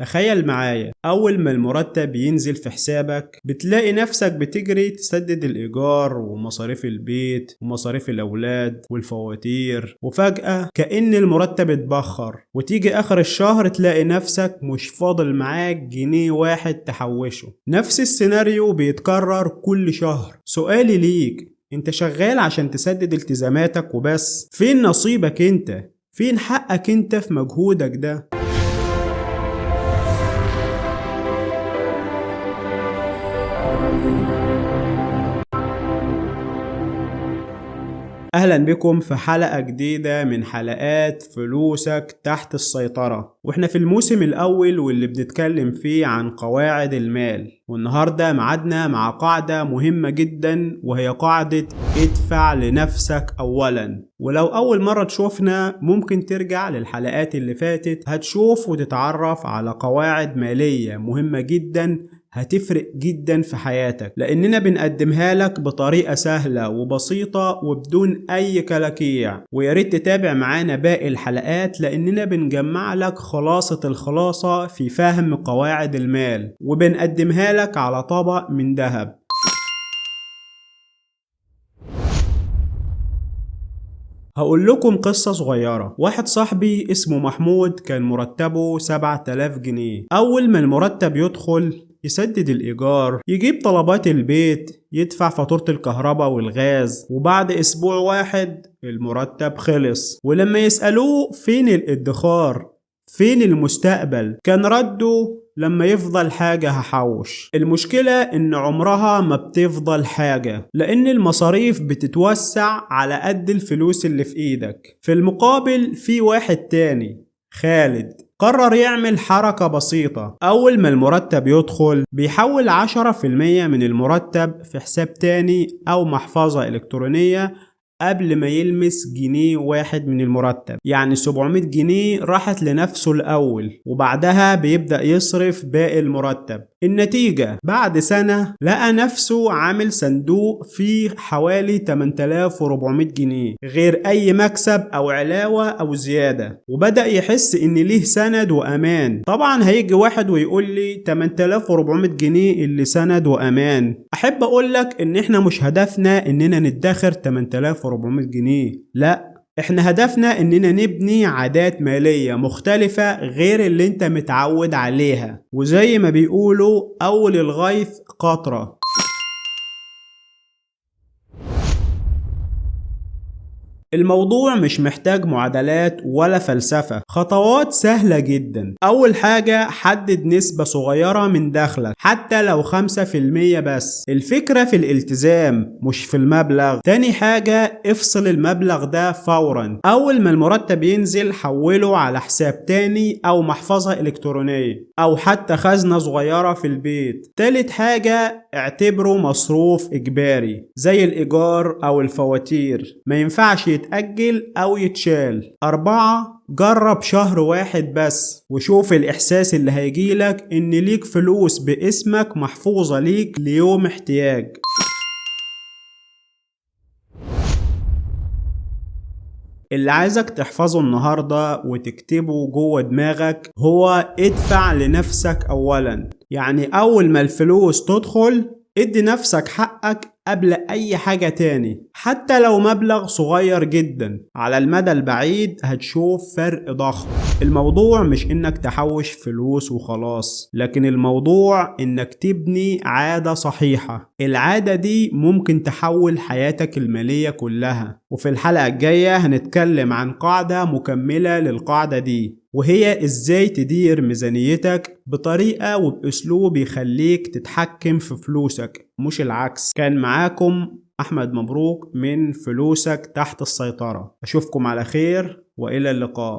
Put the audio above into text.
تخيل معايا أول ما المرتب ينزل في حسابك بتلاقي نفسك بتجري تسدد الإيجار ومصاريف البيت ومصاريف الأولاد والفواتير، وفجأة كأن المرتب اتبخر وتيجي آخر الشهر تلاقي نفسك مش فاضل معاك جنيه واحد تحوشه. نفس السيناريو بيتكرر كل شهر. سؤالي ليك، انت شغال عشان تسدد التزاماتك وبس؟ فين نصيبك انت؟ فين حقك انت في مجهودك ده؟ أهلا بكم في حلقة جديدة من حلقات فلوسك تحت السيطرة، وإحنا في الموسم الأول واللي بنتكلم فيه عن قواعد المال. والنهاردة معادنا مع قاعدة مهمة جدا، وهي قاعدة ادفع لنفسك أولا. ولو أول مرة تشوفنا ممكن ترجع للحلقات اللي فاتت، هتشوف وتتعرف على قواعد مالية مهمة جدا هتفرق جدا في حياتك، لأننا بنقدمها لك بطريقة سهلة وبسيطة وبدون أي كلاكيع. وياريت تتابع معانا باقي الحلقات، لأننا بنجمع لك خلاصة الخلاصة في فهم قواعد المال، وبنقدمها لك على طبق من ذهب. هقول لكم قصة صغيرة. واحد صاحبي اسمه محمود كان مرتبه 7000 جنيه. أول ما المرتب يدخل يسدد الإيجار، يجيب طلبات البيت، يدفع فاتورة الكهرباء والغاز، وبعد أسبوع واحد المرتب خلص. ولما يسألوه فين الادخار، فين المستقبل، كان رده لما يفضل حاجة هحوش. المشكلة ان عمرها ما بتفضل حاجة، لان المصاريف بتتوسع على قد الفلوس اللي في ايدك. في المقابل في واحد تاني، خالد، قرر يعمل حركة بسيطة. أول ما المرتب يدخل بيحول 10% من المرتب في حساب تاني أو محفظة إلكترونية قبل ما يلمس جنيه واحد من المرتب. يعني 700 جنيه راحت لنفسه الأول، وبعدها بيبدأ يصرف باقي المرتب. النتيجة بعد سنة لقى نفسه عامل صندوق فيه حوالي 8400 جنيه غير أي مكسب أو علاوة أو زيادة، وبدأ يحس إن ليه سند وأمان. طبعا هيجي واحد ويقول لي 8400 جنيه اللي سند وأمان. أحب أقولك إن إحنا مش هدفنا إننا ندخر 8400 جنيه، لا، احنا هدفنا اننا نبني عادات مالية مختلفة غير اللي انت متعود عليها. وزي ما بيقولوا اول الغيث قطرة. الموضوع مش محتاج معادلات ولا فلسفة، خطوات سهلة جدا. أول حاجة، حدد نسبة صغيرة من دخلك، حتى لو 5% بس. الفكرة في الالتزام مش في المبلغ. تاني حاجة، افصل المبلغ ده فورا. أول ما المرتب ينزل حوله على حساب تاني أو محفظة إلكترونية أو حتى خزنة صغيرة في البيت. تالت حاجة، اعتبره مصروف إجباري زي الإيجار أو الفواتير، ما ينفعش يتأجل أو يتشال. 4، جرب شهر واحد بس وشوف الإحساس اللي هيجيلك إن ليك فلوس باسمك محفوظة ليك ليوم احتياج. اللي عايزك تحفظه النهاردة وتكتبه جوه دماغك هو ادفع لنفسك أولا. يعني أول ما الفلوس تدخل ادي نفسك حقك قبل أي حاجة تاني، حتى لو مبلغ صغير جدا. على المدى البعيد هتشوف فرق ضخم. الموضوع مش إنك تحوش فلوس وخلاص، لكن الموضوع إنك تبني عادة صحيحة. العادة دي ممكن تحول حياتك المالية كلها. وفي الحلقة الجاية هنتكلم عن قاعدة مكملة للقاعدة دي، وهي ازاي تدير ميزانيتك بطريقة وبأسلوب يخليك تتحكم في فلوسك مش العكس. كان معاكم أحمد مبروك من فلوسك تحت السيطرة. أشوفكم على خير وإلى اللقاء.